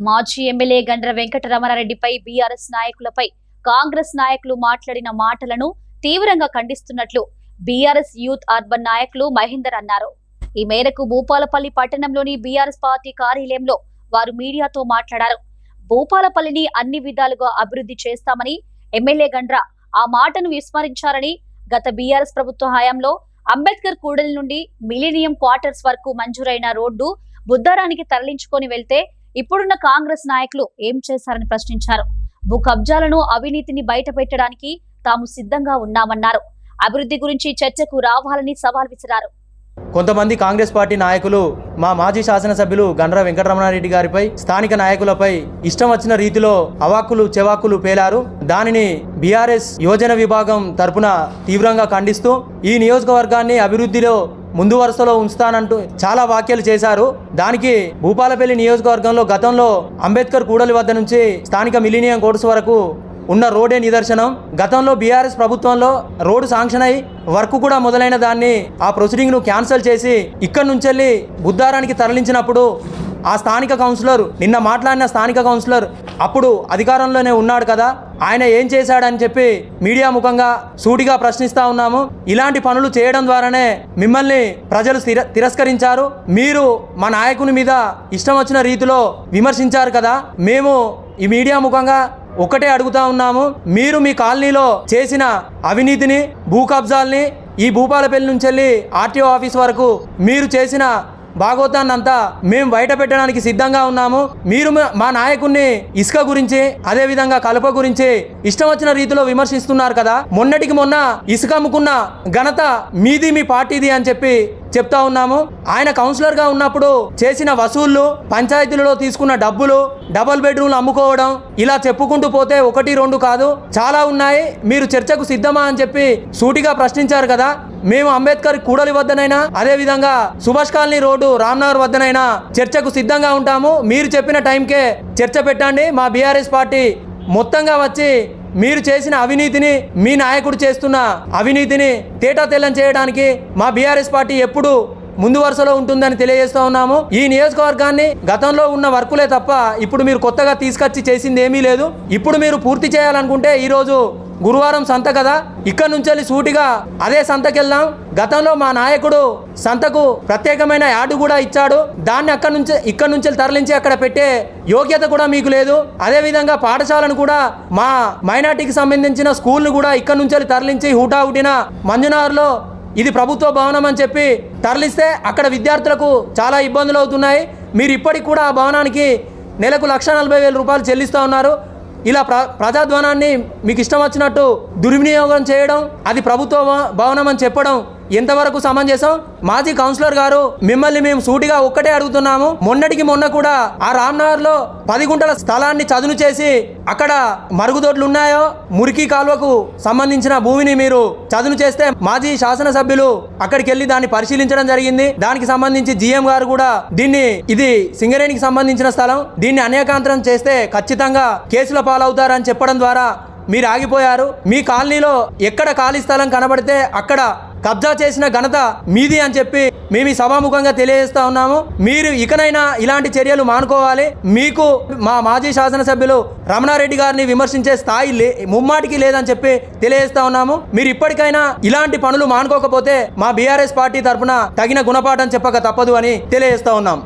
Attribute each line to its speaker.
Speaker 1: మాజీ MLA Gandra వెంకటరమణారెడ్డిపై BRS నాయకులపై కాంగ్రెస్ నాయకులు మాట్లాడిన మాటలను తీవ్రంగా ఖండిస్తున్నట్లు బీఆర్ఎస్ యూత్ అర్బన్ నాయకులు మహేందర్ అన్నారు. ఈ మేరకు భూపాలపల్లి పట్టణంలోని బీఆర్ఎస్ పార్టీ కార్యాలయంలో వారు మీడియాతో మాట్లాడారు. భూపాలపల్లిని అన్ని విధాలుగా అభివృద్ధి చేస్తామని ఎమ్మెల్యే గండ్ర ఆ మాటను విస్మరించారని, గత బీఆర్ఎస్ ప్రభుత్వ హయాంలో అంబేద్కర్ కూడలి నుండి మిలీనియం క్వార్టర్స్ వరకు మంజూరైన రోడ్డు బుద్ధారానికి తరలించుకొని వెళ్తే ఇప్పుడున్న కాంగ్రెస్ నాయకులు ఏం చేశారని ప్రశ్నించారు. భూ కబ్జాలను, అవినీతిని బయట పెట్టడానికి తాము సిద్ధంగా ఉన్నామన్నారు. అభివృద్ధి గురించి చర్చకు రావాలని సవాల్ విసిరారు.
Speaker 2: కొంతమంది కాంగ్రెస్ పార్టీ నాయకులు మా మాజీ శాసనసభ్యులు గండ్ర వెంకటరమణారెడ్డి గారిపై, స్థానిక నాయకులపై ఇష్టం వచ్చిన రీతిలో అవాక్కులు చెవాక్కులు పేలారు. దానిని బీఆర్ఎస్ యువజన విభాగం తరపున తీవ్రంగా ఖండిస్తూ ఈ నియోజకవర్గాన్ని అభివృద్ధిలో ముందు వరుసలో ఉంచుతానంటూ చాలా వ్యాఖ్యలు చేశారు. దానికి భూపాలపల్లి నియోజకవర్గంలో గతంలో అంబేద్కర్ కూడలి వద్ద నుంచి స్థానిక మిలీనియం కోర్స్ వరకు ఉన్న రోడ్డే నిదర్శనం. గతంలో బీఆర్ఎస్ ప్రభుత్వంలో రోడ్డు శాంక్షన్ అయి వర్క్ కూడా మొదలైన దాన్ని ఆ ప్రొసీడింగ్ను క్యాన్సిల్ చేసి ఇక్కడి నుంచి బుద్ధారానికి తరలించినప్పుడు ఆ స్థానిక కౌన్సిలర్, నిన్న మాట్లాడిన స్థానిక కౌన్సిలర్ అప్పుడు అధికారంలోనే ఉన్నాడు కదా, ఆయన ఏం చేశాడని చెప్పి మీడియా ముఖంగా సూటిగా ప్రశ్నిస్తూ ఉన్నాము. ఇలాంటి పనులు చేయడం ద్వారానే మిమ్మల్ని ప్రజలు తిరస్కరించారు. మీరు మా నాయకుని మీద ఇష్టం వచ్చిన రీతిలో విమర్శించారు కదా. మేము ఈ మీడియా ముఖంగా ఒకటే అడుగుతా ఉన్నాము, మీరు మీ కాలనీలో చేసిన అవినీతిని, భూ కబ్జాల్ని, ఈ భూపాలపల్లి నుంచి వెళ్ళి ఆర్టీఓ ఆఫీస్ వరకు మీరు చేసిన భాగోతాన్నంతా మేము బయట పెట్టడానికి సిద్ధంగా ఉన్నాము. మీరు మా నాయకుడిని ఇసుక గురించి, అదే విధంగా కలప గురించి ఇష్టం వచ్చిన రీతిలో విమర్శిస్తున్నారు కదా. మొన్నటికి మొన్న ఇసుక అమ్ముకున్న ఘనత మీది, మీ పార్టీది అని చెప్పి చెప్తా ఉన్నాము. ఆయన కౌన్సిలర్ గా ఉన్నప్పుడు చేసిన వసూళ్లు, పంచాయతీలలో తీసుకున్న డబ్బులు, డబుల్ బెడ్రూమ్లు అమ్ముకోవడం, ఇలా చెప్పుకుంటూ పోతే 1, 2 కాదు చాలా ఉన్నాయి. మీరు చర్చకు సిద్ధమా అని చెప్పి సూటిగా ప్రశ్నించారు కదా. మేము అంబేద్కర్ కూడలి వద్దనైనా, అదే విధంగా సుభాష్ కాలనీ రోడ్డు రామ్నగర్ వద్దనైనా చర్చకు సిద్ధంగా ఉంటాము. మీరు చెప్పిన టైంకే చర్చ పెట్టండి. మా బీఆర్ఎస్ పార్టీ మొత్తంగా వచ్చి మీరు చేసిన అవినీతిని, మీ నాయకుడు చేస్తున్న అవినీతిని తేటాతెల్లం చేయడానికి మా బీఆర్ఎస్ పార్టీ ఎప్పుడు ముందు వరుసలో ఉంటుందని తెలియజేస్తూ ఉన్నాము. ఈ నియోజకవర్గాన్ని గతంలో ఉన్న వర్కులే తప్ప ఇప్పుడు మీరు కొత్తగా తీసుకొచ్చి చేసింది ఏమీ లేదు. ఇప్పుడు మీరు పూర్తి చేయాలనుకుంటే ఈరోజు గురువారం సంత కదా, ఇక్కడ నుంచి సూటిగా అదే సంతకెళ్దాం. గతంలో మా నాయకుడు సంతకు ప్రత్యేకమైన యార్డు కూడా ఇచ్చాడు. దాన్ని ఇక్కడ నుంచి తరలించి అక్కడ పెట్టే యోగ్యత కూడా మీకు లేదు. అదేవిధంగా పాఠశాలను కూడా, మా మైనార్టీకి సంబంధించిన స్కూల్ను కూడా ఇక్కడ నుంచి తరలించి హుటాహుటిన మంజునార్లో ఇది ప్రభుత్వ భవనం అని చెప్పి తరలిస్తే అక్కడ విద్యార్థులకు చాలా ఇబ్బందులు అవుతున్నాయి. మీరు ఇప్పటికి కూడా ఆ భవనానికి నెలకు 1,40,000 రూపాయలు చెల్లిస్తూ ఉన్నారు. ఇలా ప్రజాధ్వనాన్ని మీకు ఇష్టం వచ్చినట్టు దుర్వినియోగం చేయడం, అది ప్రభుత్వ భవనం అని చెప్పడం ఎంతవరకు సమంజసం? మాజీ కౌన్సిలర్ గారు, మిమ్మల్ని మేము సూటిగా ఒక్కటే అడుగుతున్నాము. మొన్నటికి మొన్న కూడా ఆ రామ్నగర్లో 10 గుంటల స్థలాన్ని చదును చేసి అక్కడ మరుగుదొడ్లు ఉన్నాయో, మురికి కాలువకు సంబంధించిన భూమిని మీరు చదును చేస్తే మాజీ శాసనసభ్యులు అక్కడికి వెళ్ళి దాన్ని పరిశీలించడం జరిగింది. దానికి సంబంధించి జీఎం గారు కూడా ఇది సింగరేణికి సంబంధించిన స్థలం, దీన్ని అనేకాంతరం చేస్తే ఖచ్చితంగా కేసుల పాలవుతారని చెప్పడం ద్వారా మీరు ఆగిపోయారు. మీ కాలనీలో ఎక్కడ ఖాళీ స్థలం కనబడితే అక్కడ కబ్జా చేసిన ఘనత మీది అని చెప్పి మేము ఈ సభాముఖంగా తెలియజేస్తా ఉన్నాము. మీరు ఇకనైనా ఇలాంటి చర్యలు మానుకోవాలి. మీకు మా మాజీ శాసనసభ్యులు రమణారెడ్డి గారిని విమర్శించే స్థాయి ముమ్మాటికి లేదని చెప్పి తెలియజేస్తా ఉన్నాము. మీరు ఇప్పటికైనా ఇలాంటి పనులు మానుకోకపోతే మా బీఆర్ఎస్ పార్టీ తరఫున తగిన గుణపాఠం చెప్పక తప్పదు అని తెలియజేస్తా ఉన్నాం.